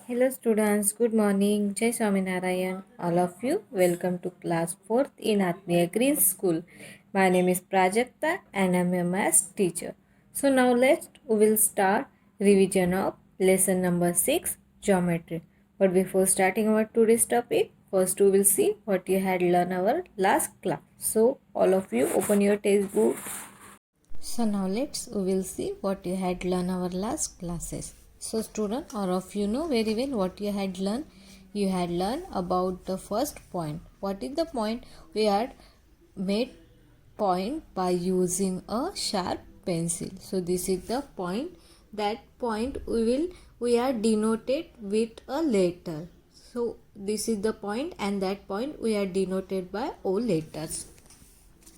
Hello students, good morning. Jai Swaminarayan. All of you, welcome to class 4th in Atmiya Green School. My name is Prajakta and I am a math teacher. So now we will start revision of lesson number 6, geometry. But before starting our today's topic, first we will see what you had learned our last class. So all of you open your textbook. So now we will see what you had learned our last classes. So student, all of you know very well what you had learned. You had learned about the first point. What is the point? We had made point by using a sharp pencil. So this is the point. That point we are denoted with a letter. So this is the point and that point we are denoted by O letters.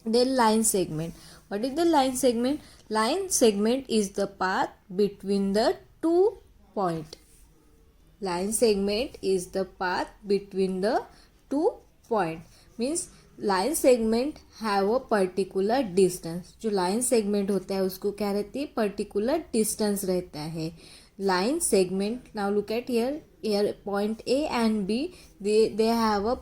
Then line segment. What is the line segment? Line segment is the path between the two points. Line segment is the path between the two points. Means line segment have a particular distance. जो line segment होता है उसको क्या रहती है? Particular distance रहता है. Line segment, now look at here point A and B, they have a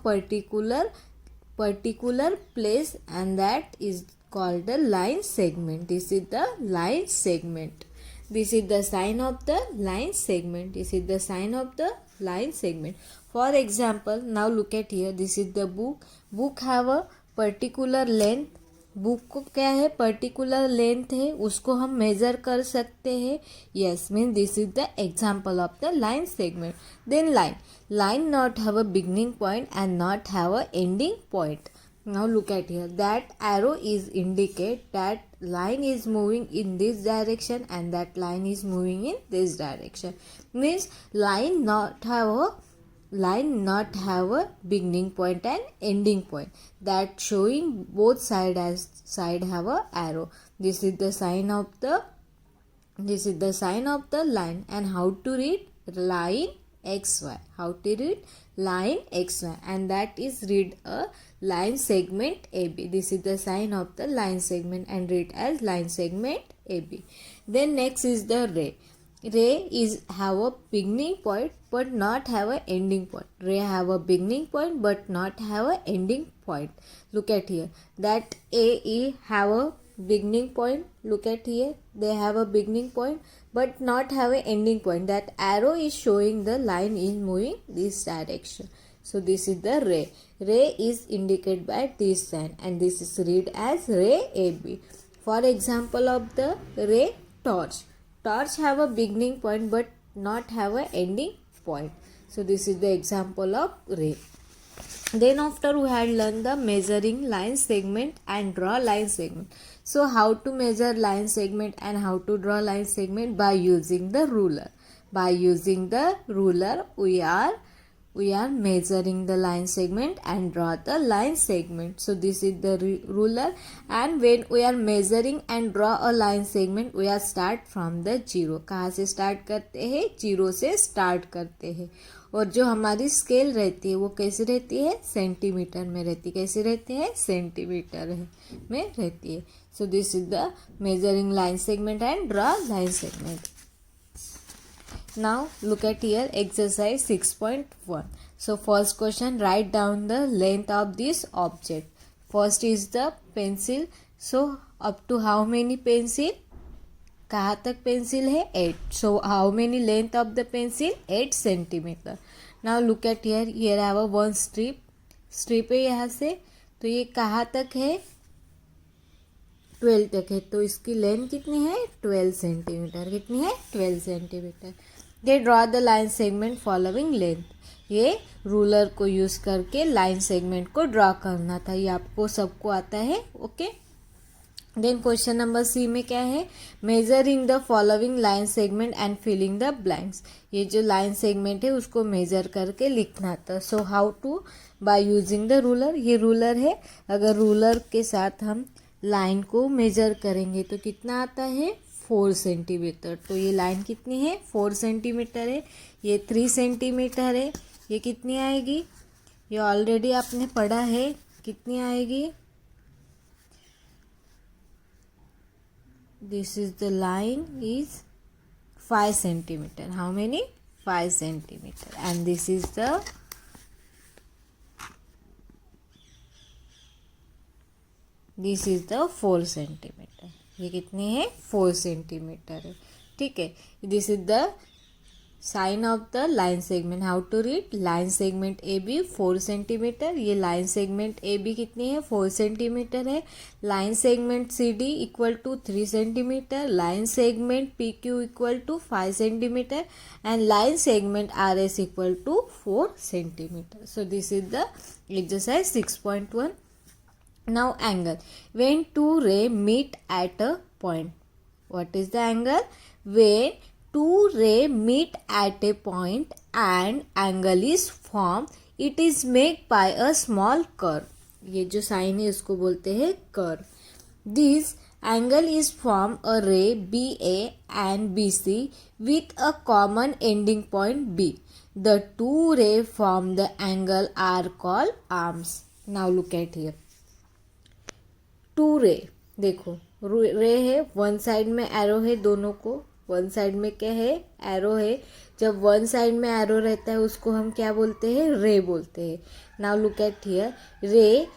particular place and that is called the line segment. This is the line segment. This is the sign of the line segment. This is the sign of the line segment. For example, now look at here. This is the book. Book have a particular length. Book को क्या है? Particular length है, उसको हम major कर सकते हैं. Yes, mean this is the example of the line segment. Then line not have a beginning point and not have a ending point. Now look at here. That arrow is indicate that line is moving in this direction and that line is moving in this direction. Means line not have a beginning point and ending point. That showing both side have a arrow. This is the sign of the line. And how to read line xy? How to read line xy? And that is read a line segment AB. This is the sign of the line segment and read as line segment AB. Then next is the ray. Ray is have a beginning point but not have a ending point. Ray have a beginning point but not have a ending point. Look at here. That AE have a beginning point. Look at here. They have a beginning point but not have a ending point. That arrow is showing the line is moving this direction. So this is the ray. Ray is indicated by this sign and this is read as ray AB. For example of the ray, torch. Torch have a beginning point but not have a ending point. So this is the example of ray. Then after we had learned the measuring line segment and draw line segment. So how to measure line segment and how to draw line segment? By using the ruler. By using the ruler we are measuring the line segment and draw the line segment. So this is the ruler, and when we are measuring and draw a line segment we are start from the zero. कहाँ से start करते हैं? Zero से start करते हैं. और जो हमारी स्केल रहती है वो कैसे रहती है? सेंटीमीटर में रहती है. कैसे रहती है? सेंटीमीटर में रहती है. सो this is the measuring line segment and draw line segment. Now look at here exercise 6.1. So first question, write down the length of this object. First is the pencil. So up to how many pencil? कहाँ तक pencil है? 8. So how many length of the pencil? 8 centimeter. Now look at here. Here I have a one strip. Strip है यहाँ से, तो ये कहाँ तक है? 12 तक है. तो इसकी लेंथ कितनी है? 12 सेंटीमीटर. कितनी है? 12 centimetre. They draw the line segment following length. ये रूलर को यूज करके लाइन सेगमेंट को ड्रॉ करना था. ये आपको सबको आता है. Okay. Then question number C में क्या है? Measuring the following line segment and filling the blanks. ये जो लाइन सेगमेंट है उसको मेजर करके लिखना था. So how to? By using the ruler. ये रूलर है. अगर रूलर के साथ हम लाइन को मेजर करेंगे तो कितना आता है? 4 सेंटीमीटर. तो ये लाइन कितनी है? 4 सेंटीमीटर है. ये 3 सेंटीमीटर है. ये कितनी आएगी? ये ऑलरेडी आपने पढ़ा है. कितनी आएगी? This is the line is 5 centimeter. How many? 5 centimeter and this is the this is the 4 centimetre. ये कितनी है 4 सेंटीमीटर है. ठीक है. This is the sign of the line segment. How to read line segment A B 4 centimetre. ये line segment A B कितनी है 4 centimetre है. Line segment C D equal to 3 centimetre. Line segment P Q equal to 5 centimetre and line segment R S equal to 4 centimetre. So this is the exercise 6.1. Now angle. When two rays meet at a point. What is the angle? When two rays meet at a point and angle is formed, it is made by a small curve. ये जो sign है इसको बोलते हैं curve. This angle is formed a ray BA and BC with a common ending point B. The two rays form the angle are called arms. Now look at here. Two ray. देखो रे है, one side में arrow है, दोनों को one side में क्या है एरो है. जब वन साइड में एरो रहता है उसको हम क्या बोलते हैं रे बोलते हैं. Now look at here. Ray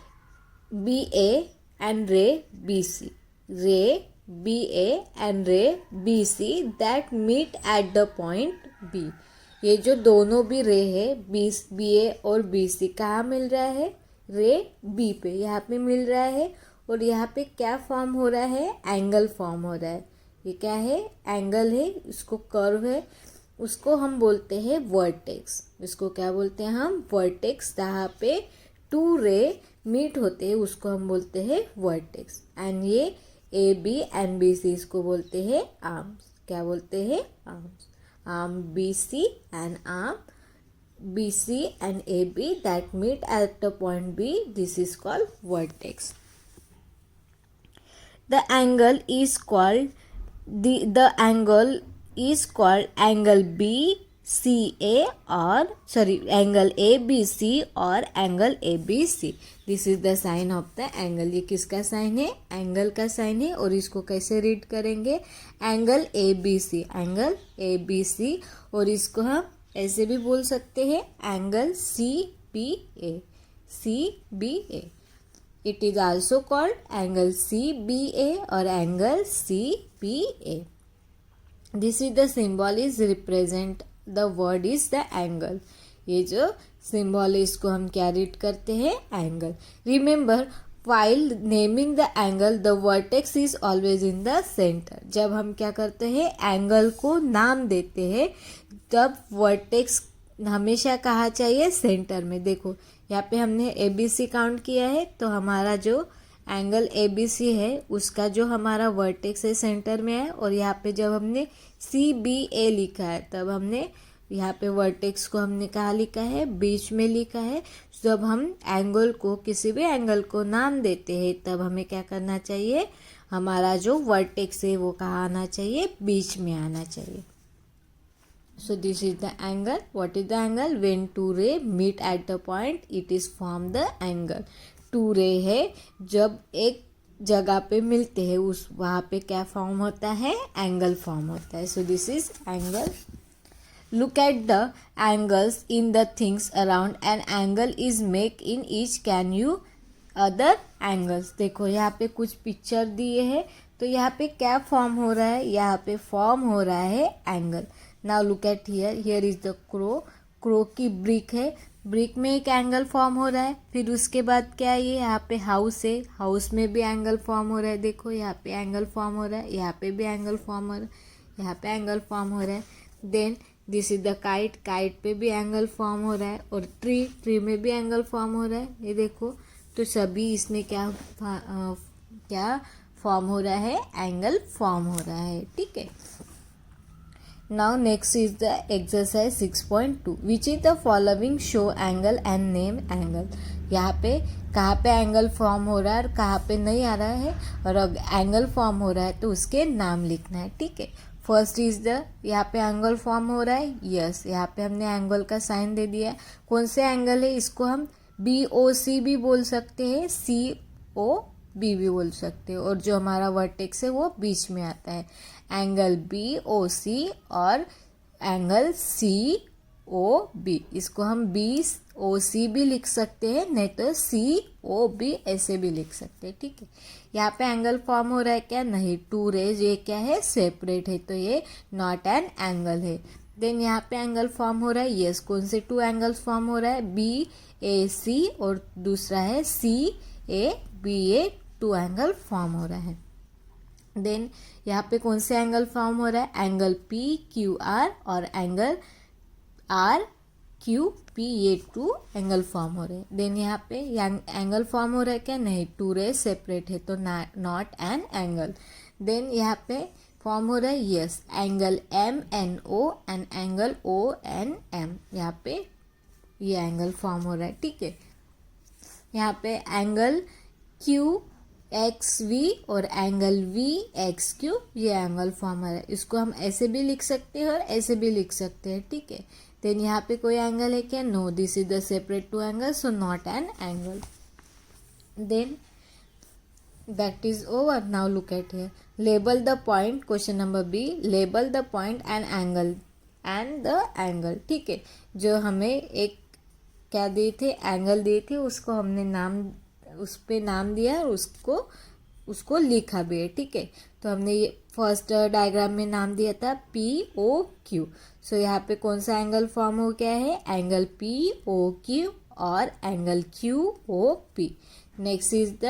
B A and ray B C. Ray B A and ray B C that meet at the point B. ये जो दोनों भी रे है बी ए और बी सी कहाँ मिल रहा है रे बी पे यहाँ पे मिल रहा है और यहाँ पे क्या फॉर्म हो रहा है एंगल फॉर्म हो रहा है. ये क्या है एंगल है, इसको कर्व है, उसको हम बोलते हैं वर्टेक्स. इसको क्या बोलते हैं हम वर्टेक्स. जहाँ पे टू रे मीट होते हैं उसको हम बोलते हैं वर्टेक्स. एंड ये A B and B C इसको बोलते हैं आर्म्स. क्या बोलते हैं arms. Arm B C and arm B C and A B that meet at the point B. This is called vertex. The angle is called angle BCA or angle ABC or angle ABC. This is the sign of the angle. ये किसका sign है angle का sign है. और इसको कैसे read करेंगे angle ABC. Angle ABC. और इसको हम ऐसे भी बोल सकते हैं angle CBA. CBA. It is also called angle CBA or angle CBA. This is the symbol is represent the word is the angle. ये जो symbol है इसको हम क्या रीड करते हैं angle. Remember while naming the angle the vertex is always in the center. जब हम क्या करते हैं एंगल को नाम देते हैं तब वर्टेक्स हमेशा कहाँ चाहिए सेंटर में. देखो यहाँ पे हमने ए बी सी काउंट किया है तो हमारा जो एंगल ए बी सी है उसका जो हमारा वर्टेक्स है सेंटर में है. और यहाँ पे जब हमने सी बी ए लिखा है तब हमने यहाँ पे वर्टेक्स को हमने कहाँ लिखा है बीच में लिखा है. जब हम एंगल को किसी भी एंगल को नाम देते हैं तब हमें क्या करना चाहिए हमारा जो वर्टेक्स है वो कहाँ आना चाहिए बीच में आना चाहिए. So this is the angle. What is the angle? When two ray meet at the point, it is form the angle. Two ray है जब एक जगह पे मिलते हैं उस वहाँ पे क्या फॉर्म होता है एंगल फॉर्म होता है. So this is angle. Look at the angles in the things around. An angle is make in each. Can you other angles? देखो यहाँ पे कुछ पिक्चर दिए हैं तो यहाँ पे क्या फॉर्म हो रहा है यहाँ पे फॉर्म हो रहा है angle. Now look at here is the crow की ब्रिक है. ब्रिक में एक एंगल फॉर्म हो रहा है. फिर उसके बाद क्या है ये यहाँ पे हाउस है. हाउस में भी एंगल फॉर्म हो रहा है. देखो यहाँ पे एंगल फॉर्म हो रहा है, यहाँ पे भी एंगल फॉर्म हो रहा है, यहाँ पे एंगल फॉर्म हो रहा है. Then this is the kite. Kite पे भी एंगल फॉर्म हो रहा है. और ट्री में भी एंगल फॉर्म हो रहा है. ये देखो तो सभी इसमें क्या फॉर्म हो रहा है एंगल फॉर्म हो रहा है. ठीक है. Now next is the exercise 6.2. Which is the following show angle and name angle. यहाँ पे कहाँ पे एंगल फॉर्म हो रहा है और कहाँ पे नहीं आ रहा है और अब एंगल फॉर्म हो रहा है तो उसके नाम लिखना है. ठीक है. फर्स्ट इज द यहाँ पे एंगल फॉर्म हो रहा है. यस यहाँ पे हमने एंगल का साइन दे दिया. कौन से एंगल है इसको हम BOC भी बोल सकते हैं, COB भी बोल सकते हैं. और जो हमारा वर्टेक्स है वो बीच में आता है. एंगल BOC और एंगल सी ओ बी, इसको हम बी ओ सी भी लिख सकते हैं, नहीं तो सी ओ बी ऐसे भी लिख सकते हैं, ठीक है। यहाँ पे एंगल फॉर्म हो रहा है क्या, नहीं, टू रेज ये क्या है, सेपरेट है, तो ये नॉट एन एंगल है। देन यहाँ पे एंगल फॉर्म हो रहा है, यस, कौन से टू एंगल्स फॉर्म हो रहा है, बी ए सी और दूसरा है C A B, A to angle form हो रहा है। देन यहाँ पे कौन से एंगल फॉर्म हो रहा है, एंगल पी क्यू आर और एंगल आर क्यू पी, ये टू एंगल फॉर्म हो रहे हैं। देन यहाँ पे एंगल फॉर्म हो रहा है क्या, नहीं, टू रेज सेपरेट है, तो नॉट एन एंगल। देन यहाँ पे फॉर्म हो रहा है, yes, angle M N O and angle O N M, यहाँ पे ये एंगल फॉर्म हो रहा है, ठीक है। यहाँ पे एंगल क्यू एक्स वी और एंगल वी एक्स क्यू, ये एंगल फॉर्म हो रहा है, इसको हम ऐसे भी लिख सकते हैं और ऐसे भी लिख सकते हैं, ठीक है। देन यहाँ पे कोई एंगल है क्या, no, this is the separate two angle, so not an angle. Then that is over. Now look at here, label the point, question number B, label the point and the angle, ठीक है। जो हमें एक क्या दिए थे, angle दिए थे, उसको हमने नाम, उस पे नाम दिया और उसको लिखा भी है, ठीक है। तो हमने ये फर्स्ट डायग्राम में नाम दिया था पी ओ क्यू, सो यहाँ पे कौन सा एंगल फॉर्म हो गया है, एंगल पी ओ क्यू और angle Q O P. Next is the,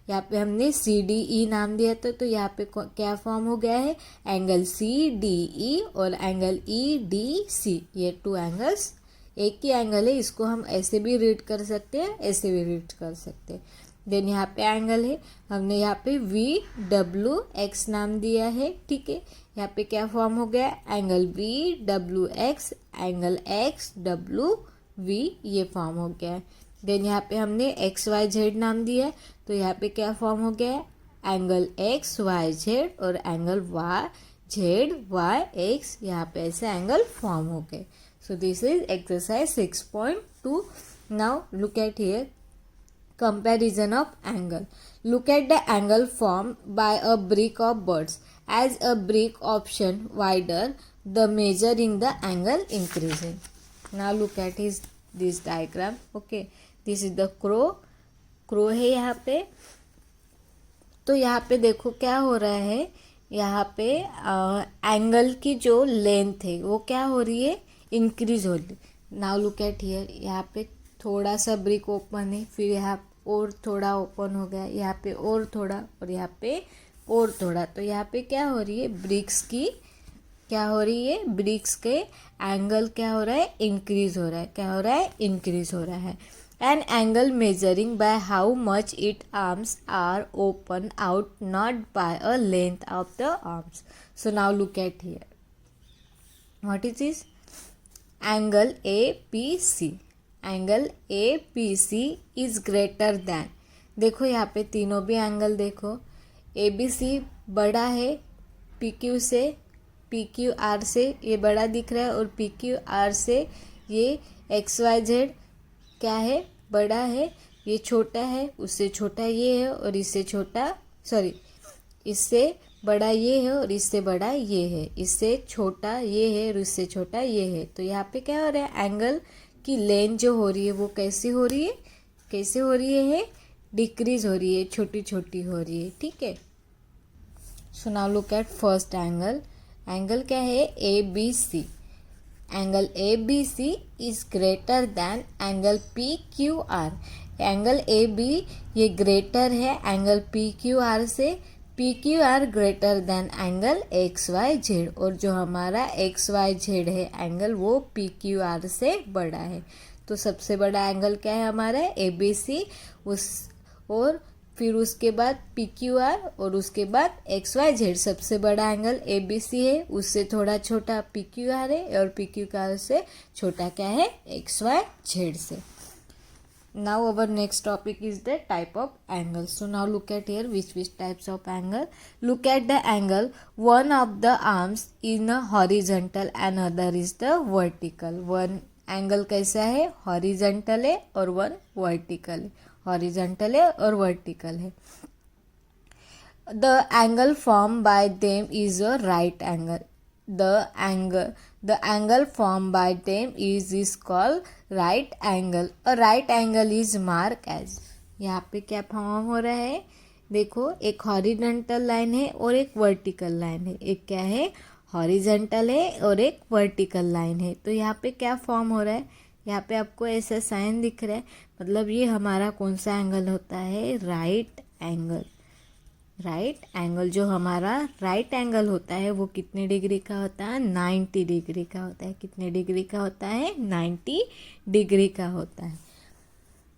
यहाँ पे हमने सी डी ई नाम दिया था, तो यहाँ पे क्या फॉर्म हो गया है, एंगल सी डी ई और एंगल ई डी सी, ये टू एंगल्स एक ही एंगल है, इसको हम ऐसे भी रीड कर सकते हैं, ऐसे भी रीड कर सकते हैं। देन यहाँ पे एंगल है, हमने यहाँ पे वी डब्ल्यू एक्स नाम दिया है, ठीक है। यहाँ पे क्या फॉर्म हो गया, angle V W x, angle x W we, ये फॉर्म हो गया है। देन यहाँ पे हमने एक्स वाई जेड नाम दिया है, तो यहाँ पे क्या फॉर्म हो गया है, एंगल एक्स वाई जेड और angle Y Z Y X, यहाँ पे ऐसे एंगल फॉर्म हो गए। So this is exercise 6.2. Now look at here, comparison of angle. Look at the angle formed by a brick of birds. As a brick option wider, the measuring the angle increasing. Now look at this diagram. Okay, this is the crow है यहाँ पे। तो यहाँ पे देखो क्या हो रहा है, यहाँ पे एंगल की जो लेंथ है वो क्या हो रही है, इंक्रीज हो रही। नाउ लुक एट हियर, यहाँ पे थोड़ा सा ब्रिक ओपन है, फिर यहाँ और थोड़ा ओपन हो गया, यहाँ पे और थोड़ा और यहाँ पे और थोड़ा, तो यहाँ पे क्या हो रही है, ब्रिक्स की क्या हो रही है, ब्रिक्स के एंगल क्या हो रहा है, इंक्रीज हो रहा है, क्या हो रहा है, इंक्रीज हो रहा है। An angle measuring by how much its arms are open out, not by a length of the arms. So now look at here. What is this? Angle APC. Angle APC is greater than. देखो यहाँ पे तीनों भी angle देखो, ABC बड़ा है PQ से, PQR से ये बड़ा दिख रहा है, और PQR से ये XYZ क्या है, बड़ा है, ये छोटा है, उससे छोटा ये है और इससे छोटा, सॉरी, इससे बड़ा ये है और इससे बड़ा ये है, इससे छोटा ये है और इससे छोटा ये है। तो यहाँ पे क्या हो रहा है, एंगल की लेंथ जो हो रही है वो कैसी हो रही है, कैसे हो रही है, डिक्रीज हो रही है, छोटी छोटी हो रही है, ठीक है। So now look at first angle. Angle क्या है, ABC. Angle ABC is greater than angle PQR. Angle AB ये ग्रेटर है एंगल PQR से, PQR greater than angle XYZ, और जो हमारा XYZ है एंगल वो PQR से बड़ा है। तो सबसे बड़ा एंगल क्या है हमारा, ABC, और फिर उसके बाद PQR और उसके बाद XYZ। सबसे बड़ा एंगल ABC है, उससे थोड़ा छोटा PQR है और PQR से छोटा क्या है, XYZ से। Now our next topic is the type of angles. So now look at here which types of angle. Look at the angle, one of the arms in a horizontal and other is the vertical. One angle कैसा है, horizontal है और one vertical है, horizontal है और vertical है। The angle form by them is a right angle. the angle formed by them is called right angle. A right angle is marked as, यहाँ पे क्या फॉर्म हो रहा है, देखो एक हॉरिजॉन्टल लाइन है और एक वर्टिकल लाइन है, एक क्या है हॉरिजॉन्टल है और एक वर्टिकल लाइन है। तो यहाँ पे क्या फॉर्म हो रहा है, यहाँ पे आपको ऐसा साइन दिख रहा है, मतलब ये हमारा कौन सा एंगल होता है, राइट एंगल। राइट एंगल जो हमारा राइट एंगल होता है वो कितने डिग्री का होता है, 90 डिग्री का होता है। कितने डिग्री का होता है, 90 डिग्री का होता है।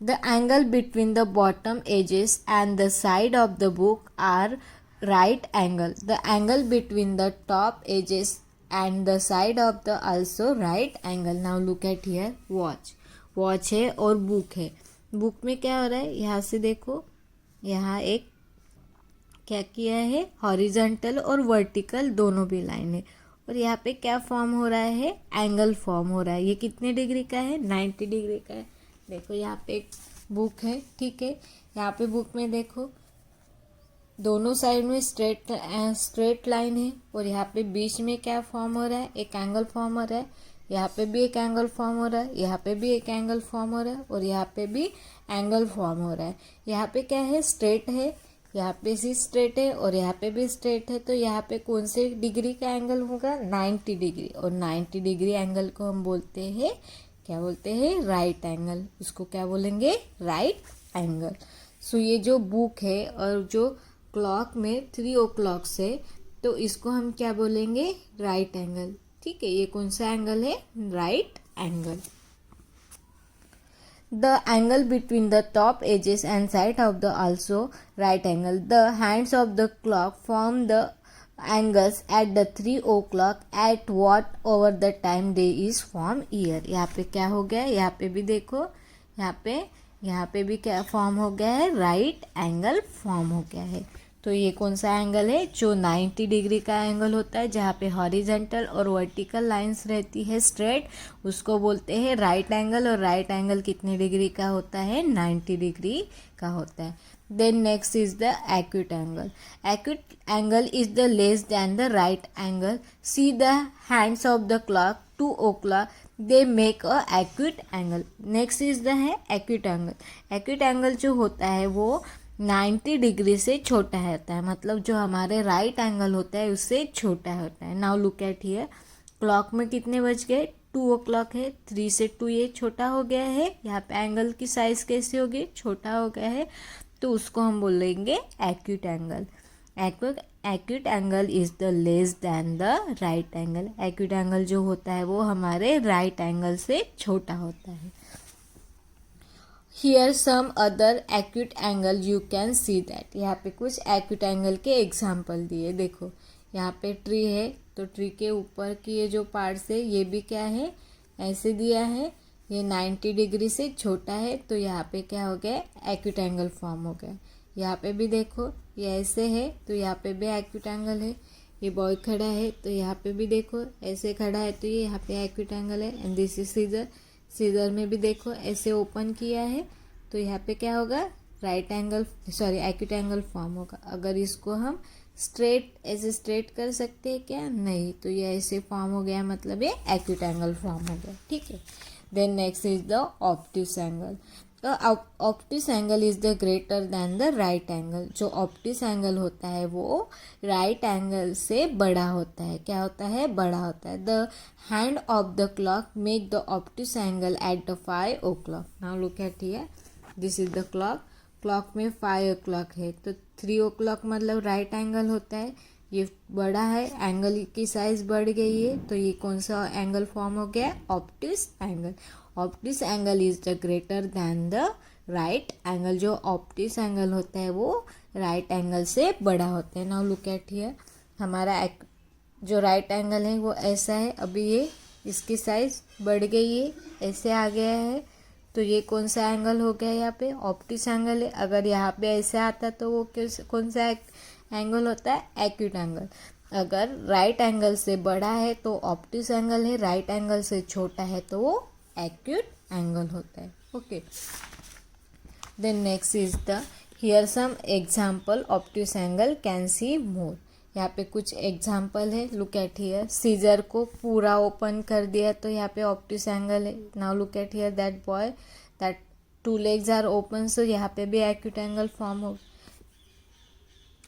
The angle between the bottom edges and the side of the book are right angle. The angle between the top edges and the side of the also right angle. Now look at here, watch है और book है। Book में क्या हो रहा है, यहाँ से देखो, यहाँ एक क्या किया है, हॉरिजॉन्टल और वर्टिकल दोनों भी लाइन है, और यहाँ पे क्या फॉर्म हो रहा है, एंगल फॉर्म हो रहा है। ये कितने डिग्री का है, 90 डिग्री का है। देखो यहाँ पे एक बुक है, ठीक है, यहाँ पे बुक में देखो दोनों साइड में स्ट्रेट लाइन है, और यहाँ पे बीच में क्या फॉर्म हो रहा है, एक एंगल फॉर्म हो रहा है। यहाँ पे भी एक एंगल फॉर्म हो रहा है, यहाँ पे भी एक एंगल फॉर्म हो रहा है, और यहाँ पे भी एंगल फॉर्म हो रहा है। यहाँ पे क्या है, स्ट्रेट है, यहाँ पे भी स्ट्रेट है और यहाँ पे भी स्ट्रेट है। तो यहाँ पे कौन से डिग्री का एंगल होगा, 90 डिग्री। और 90 डिग्री एंगल को हम बोलते हैं, क्या बोलते हैं, राइट एंगल। उसको क्या बोलेंगे, राइट एंगल। सो ये जो बुक है और जो क्लॉक में 3 o'clock से, तो इसको हम क्या बोलेंगे, राइट एंगल। ठीक है, ये कौन सा एंगल है, right angle. The angle between the top edges and side of the also right angle. The hands of the clock form the angles at the 3 o'clock at what over the time day is form year. यहाँ पे क्या हो गया है, यहाँ पे भी देखो, यहाँ पे भी क्या फॉर्म हो गया है, राइट एंगल फॉर्म हो गया है। तो ये कौन सा एंगल है, जो 90 डिग्री का एंगल होता है, जहाँ पे हॉरिजॉन्टल और वर्टिकल लाइंस रहती है स्ट्रेट, उसको बोलते हैं राइट एंगल। और राइट एंगल कितने डिग्री का होता है, 90 डिग्री का होता है। Then next is the acute angle. Acute angle is the less than the right angle. See the hands of the clock 2 o'clock, they make a acute angle. Next is the है acute angle. Acute angle जो होता है वो 90 degree से छोटा होता है, मतलब जो हमारे राइट एंगल होता है उससे छोटा होता है। Now look at here, clock में कितने बज गए, 2 o'clock है, 3 से 2 ये छोटा हो गया है। यहाँ पे एंगल की साइज कैसे होगी, छोटा हो गया है, तो उसको हम बोलेंगे acute angle. Acute angle is the less than the right angle. Acute angle जो होता है वो हमारे राइट एंगल से छोटा होता है। Here some other acute angle you can see that। यहाँ पे कुछ acute angle के एग्जाम्पल दिए। देखो यहाँ पे ट्री है, तो ट्री के ऊपर की ये जो पार्ट्स है ये भी क्या है, ऐसे दिया है, ये 90 डिग्री से छोटा है, तो यहाँ पे क्या हो गया, एक्यूट एंगल फॉर्म हो गया। यहाँ पे भी देखो ये ऐसे है, तो यहाँ पे भी एक्यूट एंगल है। ये बॉय खड़ा है, तो यहाँ पे भी देखो ऐसे खड़ा है, तो ये यहाँ पे एक्यूट एंगल है। And this is scissor. Scissor में भी देखो ऐसे ओपन किया है, तो यहाँ पे क्या होगा, right angle, sorry acute angle form होगा। अगर इसको हम स्ट्रेट, ऐसे स्ट्रेट कर सकते हैं क्या, नहीं, तो ये ऐसे फॉर्म हो गया, मतलब ये एक्यूट एंगल फॉर्म हो गया। ठीक है, then next is the obtuse angle. Obtuse angle is the greater than the right angle. जो ऑब्ट्यूस एंगल होता है वो राइट एंगल से बड़ा होता है। क्या होता है, बड़ा होता है। The hand of the clock make the obtuse angle at the 5 o'clock। Now look at here, this is the clock. Clock में 5 o'clock है, तो 3 o'clock मतलब राइट एंगल होता है। ये बड़ा है, एंगल की साइज बढ़ गई है, तो ये कौन सा एंगल फॉर्म हो गया, obtuse angle. Obtuse angle is the greater than the right angle. जो ऑब्ट्यूस एंगल होता है वो राइट एंगल से बड़ा होता है। नाउ लुक एट हियर, हमारा जो राइट एंगल है वो ऐसा है, अभी ये इसकी साइज बढ़ गई है, ऐसे आ गया है, तो ये कौन सा एंगल हो गया, यहाँ पे ऑब्ट्यूस एंगल है। अगर यहाँ पे ऐसे आता तो वो कौन सा एंगल होता है, एक्यूट एंगल। अगर राइट एंगल से बड़ा है तो ऑब्ट्यूस एंगल है, राइट एंगल से छोटा है तो वो एक्यूट एंगल होता है। Okay, then next is the here some example obtuse angle can see more. यहाँ पे कुछ एग्जाम्पल है, लुक एट हियर, सीजर को पूरा ओपन कर दिया तो यहाँ पे ऑप्टिस एंगल है. Now look at here that boy, that 2 legs are open, so यहाँ पे भी एक्यूट एंगल फॉर्म हो,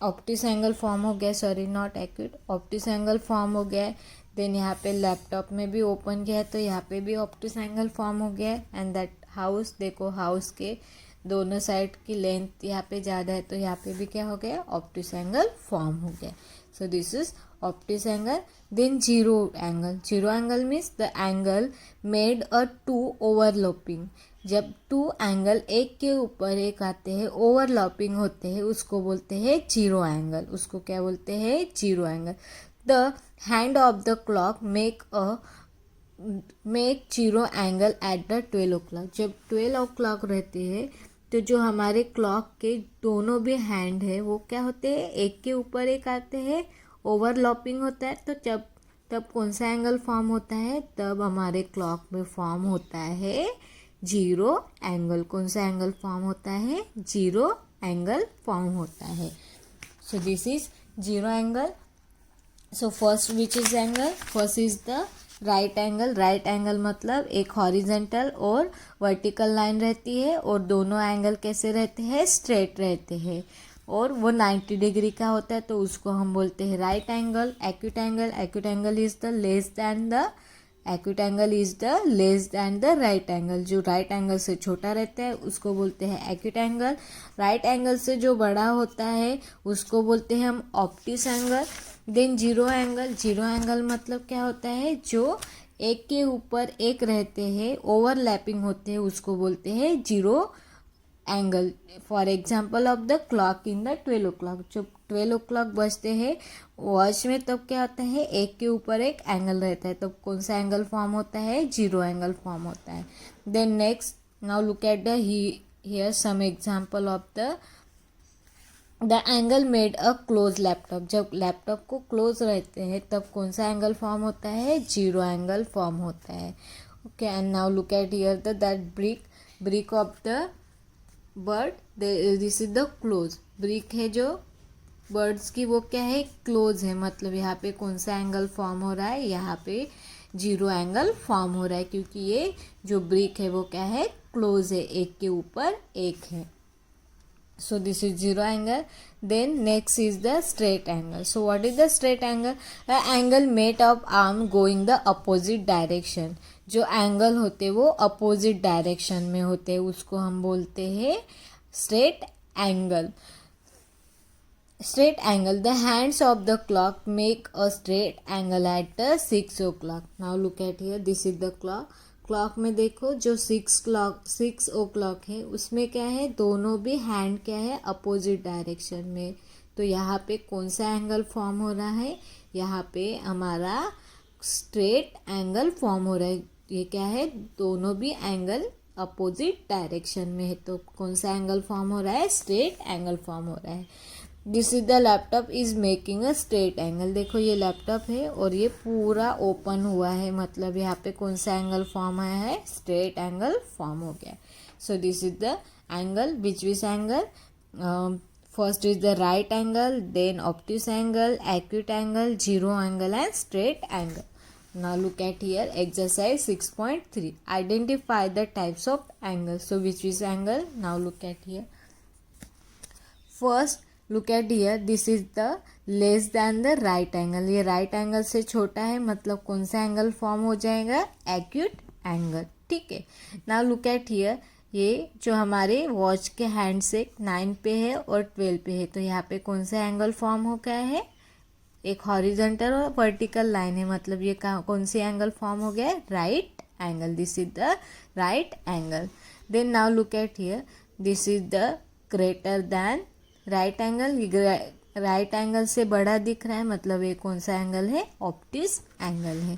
ऑप्टिस एंगल फॉर्म हो गया, sorry not acute, obtuse angle form हो गया है. देन यहाँ पे लैपटॉप में भी ओपन किया है तो यहाँ पे भी ऑप्टिस एंगल फॉर्म हो गया है. एंड दैट हाउस, देखो हाउस के दोनों साइड की लेंथ यहाँ पे ज़्यादा है तो यहाँ पे भी क्या हो गया, ऑप्टिस एंगल फॉर्म हो गया. So this is obtuse angle. Than zero angle, zero angle means the angle made a 2 overlapping. जब 2 एंगल एक के ऊपर एक आते हैं, ओवरलैपिंग होते हैं, उसको बोलते हैं जीरो एंगल. उसको क्या बोलते हैं, zero angle. The hand of the clock make zero angle at the 12 o'clock. जब 12 o'clock रहते हैं तो जो हमारे क्लॉक के दोनों भी हैंड है वो क्या होते हैं, एक के ऊपर एक आते हैं, ओवरलैपिंग होता है. तो जब तब कौन सा एंगल फॉर्म होता है, तब हमारे क्लॉक में फॉर्म होता है जीरो एंगल. कौन सा एंगल फॉर्म होता है, जीरो एंगल फॉर्म होता है. सो this is zero angle. So first which is angle, first is the right angle. Right angle मतलब एक हॉरिजेंटल और वर्टिकल लाइन रहती है और दोनों एंगल कैसे रहते हैं, स्ट्रेट रहते हैं और वो 90 डिग्री का होता है तो उसको हम बोलते हैं right angle. Acute angle, acute angle is the less than the, acute angle is the less than the right angle. जो राइट एंगल से छोटा रहता है उसको बोलते हैं एक्यूट एंगल. राइट एंगल से जो बड़ा होता है उसको बोलते हैं हम obtuse angle. Than zero angle, zero angle मतलब क्या होता है, जो एक के ऊपर एक रहते हैं, ओवरलैपिंग होते हैं, उसको बोलते हैं zero angle. For example of the clock in the 12 o'clock. जब 12 o'clock बजते हैं वॉच में तब क्या होता है, एक के ऊपर एक एंगल रहता है, तब कौन सा एंगल फॉर्म होता है, जीरो एंगल फॉर्म होता है. Then next, now look at the here some example of the angle made a close laptop. जब लैपटॉप को क्लोज रहते हैं तब कौन सा एंगल फॉर्म होता है, जीरो एंगल फॉर्म होता है. Okay, and now look at here the that brick of the bird, this is the close. Brick है जो बर्ड्स की वो क्या है, क्लोज है, मतलब यहाँ पे कौन सा एंगल फॉर्म हो रहा है, यहाँ पे जीरो एंगल फॉर्म हो रहा है क्योंकि ये जो ब्रिक है वो क्या है, क्लोज है, एक के ऊपर एक है. So this is zero angle. Then next is the straight angle. So what is the straight angle? The angle made of arm going the opposite direction. जो एंगल होते वो अपोजिट डायरेक्शन में होते हैं उसको हम बोलते हैं straight angle. Straight angle. The hands of the clock make a straight angle at the 6 o'clock. Now look at here. This is the clock. Clock में देखो जो 6 o'clock है उसमें क्या है, दोनों भी हैंड क्या है, अपोजिट डायरेक्शन में. तो यहाँ पे कौन सा एंगल फॉर्म हो रहा है, यहाँ पे हमारा स्ट्रेट एंगल फॉर्म हो रहा है. ये क्या है, दोनों भी एंगल अपोजिट डायरेक्शन में है तो कौन सा एंगल फॉर्म हो रहा है, स्ट्रेट एंगल फॉर्म हो रहा है. This is the laptop is making a straight angle. देखो ये लैपटॉप है और ये पूरा ओपन हुआ है, मतलब यहाँ पे कौन सा एंगल फॉर्म आया है, स्ट्रेट एंगल फॉर्म हो गया. So this is the angle. Which angle, first is the right angle, then obtuse angle, acute angle, zero angle and straight angle. Now look at here exercise 6.3. Identify the types of angles. So which is angle? Now look at here. First look at here, this is the less than the right angle. ये right angle से छोटा है मतलब कौन सा angle form हो जाएगा, acute angle. ठीक है. Now look at here, ये जो हमारे वॉच के हैंड से 9 पे है और 12 पे है तो यहाँ पे कौन सा एंगल फॉर्म हो गया है, एक हॉरिजॉन्टल और वर्टिकल लाइन है, मतलब ये कौन सी एंगल फॉर्म हो गया है, right angle. This is the right angle. Then now look at here, this is the greater than right angle. Right angle से बड़ा दिख रहा है मतलब ये कौन सा एंगल है, ऑप्टिस एंगल है.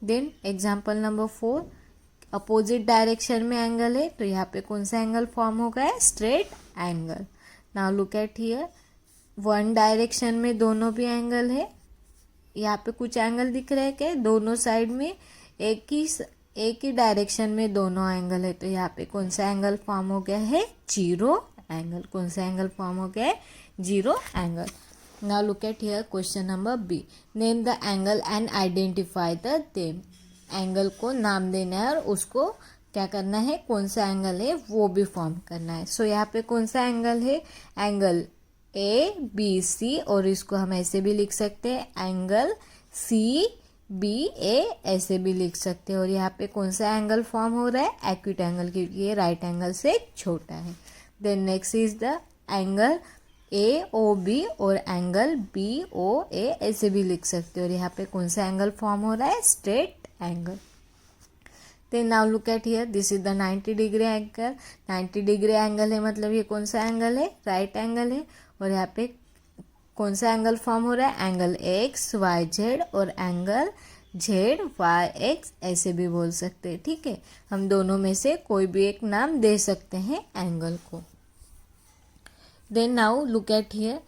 Then example number 4, opposite direction में एंगल है तो यहाँ पे कौन सा एंगल फॉर्म हो गया है, straight angle. Now look at here, one direction में दोनों भी एंगल है, यहाँ पे कुछ एंगल दिख रहे हैं क्या, दोनों साइड में एक ही डायरेक्शन में दोनों एंगल है तो यहाँ पे कौन सा एंगल फॉर्म हो गया है, जीरो एंगल. कौन सा एंगल फॉर्म हो गया है, zero angle. Now look at here question number B. Name the angle and identify the them. Angle को नाम देना है और उसको क्या करना है, कौन सा एंगल है वो भी फॉर्म करना है. सो यहाँ पे कौन सा एंगल है, एंगल ए बी सी, और इसको हम ऐसे भी लिख सकते हैं एंगल सी बी ए, ऐसे भी लिख सकते हैं. और यहाँ पे कौन सा एंगल फॉर्म हो रहा है, एक्यूट एंगल, क्योंकि ये राइट एंगल से छोटा है. Then next is the angle A O B और एंगल बी ओ ए, ऐसे भी लिख सकते हो. और यहाँ पे कौन सा एंगल फॉर्म हो रहा है, straight angle. Then now look at here, this is the 90 degree angle. 90 degree angle है मतलब ये कौन सा एंगल है, राइट एंगल है. और यहाँ पे कौन सा एंगल फॉर्म हो रहा है, एंगल एक्स वाई जेड और एंगल जेड वाई एक्स, ऐसे भी बोल सकते हैं. ठीक है, हम दोनों में से कोई भी एक नाम दे सकते हैं एंगल को. Then now look at here,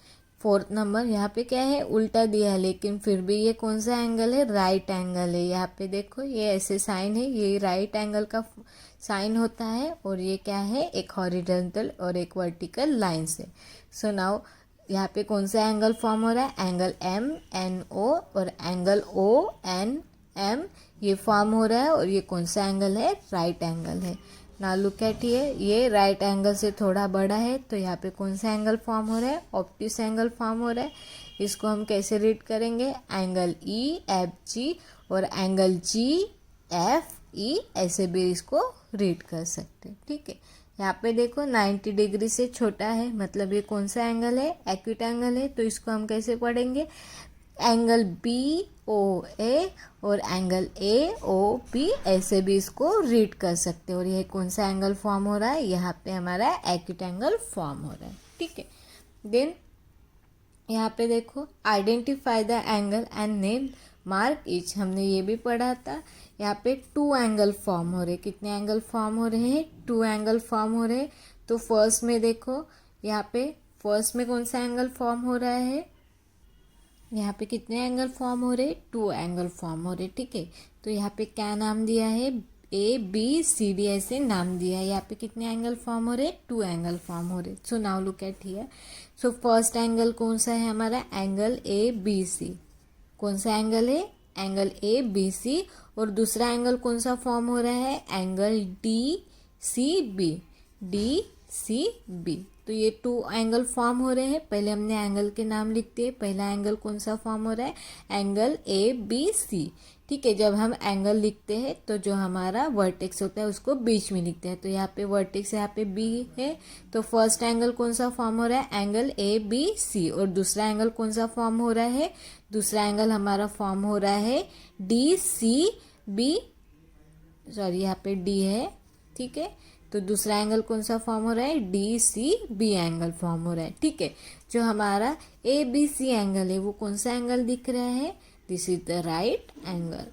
fourth number. यहाँ पे क्या है, उल्टा दिया है लेकिन फिर भी ये कौन सा एंगल है, राइट एंगल है. यहाँ पे देखो ये ऐसे साइन है, ये राइट एंगल का साइन होता है. और ये क्या है, एक हॉरिजॉन्टल और एक वर्टिकल लाइन से. सो नाउ यहाँ पे कौन सा एंगल फॉर्म हो रहा है, एंगल एम एन ओ और एंगल ओ एन एम, ये फॉर्म हो रहा है. और ये कौन सा एंगल है, राइट एंगल है. ना लुक एट ये राइट एंगल से थोड़ा बड़ा है, तो यहाँ पे कौन सा एंगल फॉर्म हो रहा है, ऑब्ट्यूस एंगल फॉर्म हो रहा है. इसको हम कैसे रीड करेंगे, एंगल ई एफ जी और एंगल जी एफ ई, ऐसे भी इसको रीड कर सकते हैं. ठीक है, यहाँ पे देखो 90 डिग्री से छोटा है मतलब ये कौन सा एंगल है, एक्यूट एंगल है. तो इसको हम कैसे पढ़ेंगे, एंगल बी ओ ए और एंगल ए ओ बी, ऐसे भी इसको रीड कर सकते हैं. और यह कौन सा एंगल फॉर्म हो रहा है, यहाँ पे हमारा एक्यूट एंगल फॉर्म हो रहा है. ठीक है, देन यहाँ पे देखो identify the angle and name mark etch, हमने ये भी पढ़ा था. यहाँ पे 2 एंगल फॉर्म हो रहे, कितने एंगल फॉर्म हो रहे हैं, 2 एंगल फॉर्म हो रहे. तो फर्स्ट में देखो, यहाँ पे फर्स्ट में कौन सा एंगल फॉर्म हो रहा है, यहाँ पे कितने एंगल फॉर्म हो रहे, 2 एंगल फॉर्म हो रहे. ठीक है, तो यहाँ पे क्या नाम दिया है, ए बी सी डी, ऐसे नाम दिया है. यहाँ पे कितने एंगल फॉर्म हो रहे, 2 एंगल फॉर्म हो रहे. So now look at here, so first angle कौन सा है हमारा, एंगल ए बी सी. कौन सा एंगल है, एंगल ए बी सी. और दूसरा एंगल कौन सा फॉर्म हो रहा है, angle D C B, D C B. तो ये 2 एंगल फॉर्म हो रहे हैं. पहले हमने एंगल के नाम लिखते हैं. पहला एंगल कौन सा फॉर्म हो रहा है, एंगल ए बी सी. ठीक है, जब हम एंगल लिखते हैं तो जो हमारा वर्टेक्स होता है उसको बीच में लिखते हैं. तो यहाँ पे वर्टेक्स, यहाँ पे बी है. तो फर्स्ट एंगल कौन सा फॉर्म हो रहा है, एंगल ए बी सी. और दूसरा एंगल कौन सा फॉर्म हो रहा है, दूसरा एंगल हमारा फॉर्म हो रहा है डी सी बी, सॉरी यहाँ पे डी है. ठीक है, तो दूसरा एंगल कौन सा फॉर्म हो रहा है, D C B angle form हो रहा है. ठीक है, जो हमारा ए बी सी एंगल है वो कौन सा एंगल दिख रहा है, this is the right angle.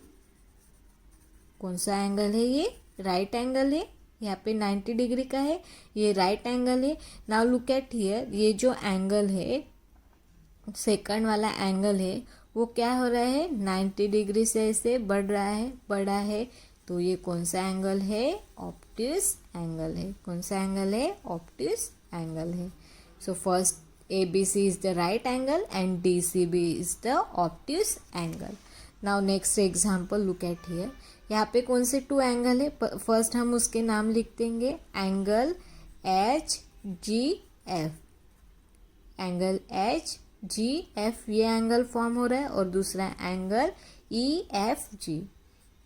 कौन सा एंगल है ये, राइट एंगल है. यहाँ पे 90 डिग्री का है, ये राइट एंगल है. नाउ लुक एट हियर, ये जो एंगल है, सेकंड वाला एंगल है, वो क्या हो रहा है, 90 डिग्री से ऐसे बढ़ रहा है, बड़ा है. तो ये कौन सा एंगल है, ऑब्ट्यूस एंगल है. कौन सा एंगल है, ऑब्ट्यूस एंगल है. So first ABC is the right angle and DCB is the obtuse angle. Now next example look at here. यहाँ पे कौन से 2 एंगल है, फर्स्ट हम उसके नाम लिख देंगे, angle H G F. Angle H G F, ये एंगल फॉर्म हो रहा है. और दूसरा angle E F G,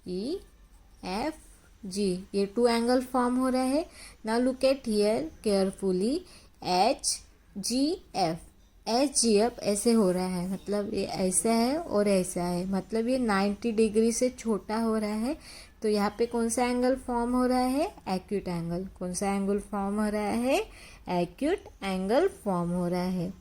E F G, ये 2 एंगल फॉर्म हो रहा है. Now look at here carefully, H G F, H G F ऐसे हो रहा है, मतलब ये ऐसा है और ऐसा है, मतलब ये 90 डिग्री से छोटा हो रहा है. तो यहाँ पे कौन सा एंगल फॉर्म हो रहा है, एक्यूट एंगल. कौन सा एंगल फॉर्म हो रहा है, एक्यूट एंगल फॉर्म हो रहा है.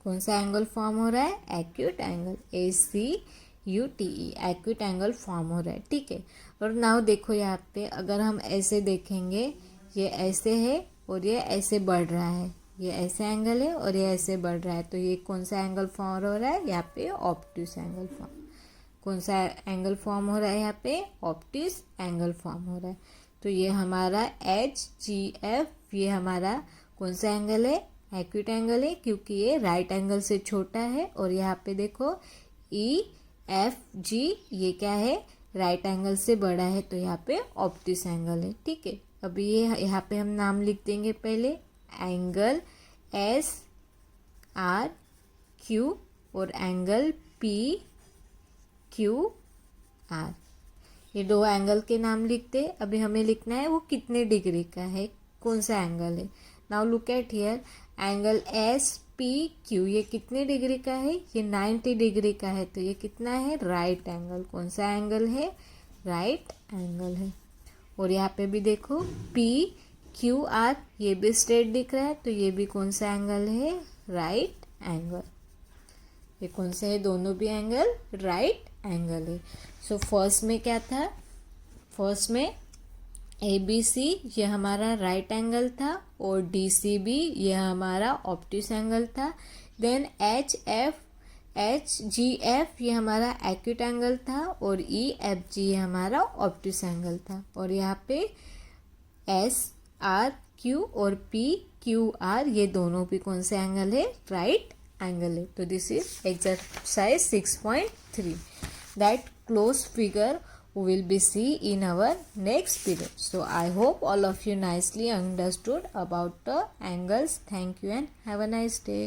कौन सा एंगल फॉर्म हो रहा है, acute angle, A C U T E, acute angle form हो रहा है. ठीक है, और नाउ देखो यहाँ पे अगर हम ऐसे देखेंगे, ये ऐसे है और ये ऐसे बढ़ रहा है, ये ऐसे एंगल है और ये ऐसे बढ़ रहा है. तो ये कौन सा एंगल फॉर्म हो रहा है, यहाँ पे ऑब्ट्यूस एंगल फॉर्म. कौन सा एंगल फॉर्म हो रहा है, यहाँ पे ऑब्ट्यूस एंगल फॉर्म हो रहा है. तो ये हमारा एच जी एफ, ये हमारा कौन सा एंगल है, एक्यूट एंगल है क्योंकि ये राइट एंगल से छोटा है, और यहाँ पे देखो EFG ये क्या है, राइट एंगल से बड़ा है, तो यहाँ पे ऑब्ट्यूस एंगल है। ठीक है, अभी ये यहाँ पे हम नाम लिख देंगे पहले, एंगल SRQ और एंगल PQR। ये दो एंगल के नाम लिखते। अभी हमें लिखना है वो कितने डिग्री का है, कौन सा एंगल है। Now look at here, angle SPQ ये कितने डिग्री का है, ये 90 डिग्री का है, तो ये कितना है, राइट एंगल। कौन सा एंगल है, राइट एंगल है। और यहाँ पे भी देखो PQR ये भी स्ट्रेट दिख रहा है, तो ये भी कौन सा एंगल है, राइट एंगल। ये कौन से है, दोनों भी एंगल राइट एंगल है। सो फर्स्ट में क्या था, फर्स्ट में ABC ये हमारा राइट एंगल था, और DCB ये हमारा ऑब्ट्यूस एंगल था। देन HGF ये हमारा एक्यूट एंगल था, और EFG ये हमारा ऑब्ट्यूस एंगल था। और यहाँ पे SRQ और PQR ये दोनों भी कौन से एंगल है, राइट एंगल है। तो this is exercise 6.3 that close figure we will be see in our next period. So I hope all of you nicely understood about the angles. Thank you and have a nice day.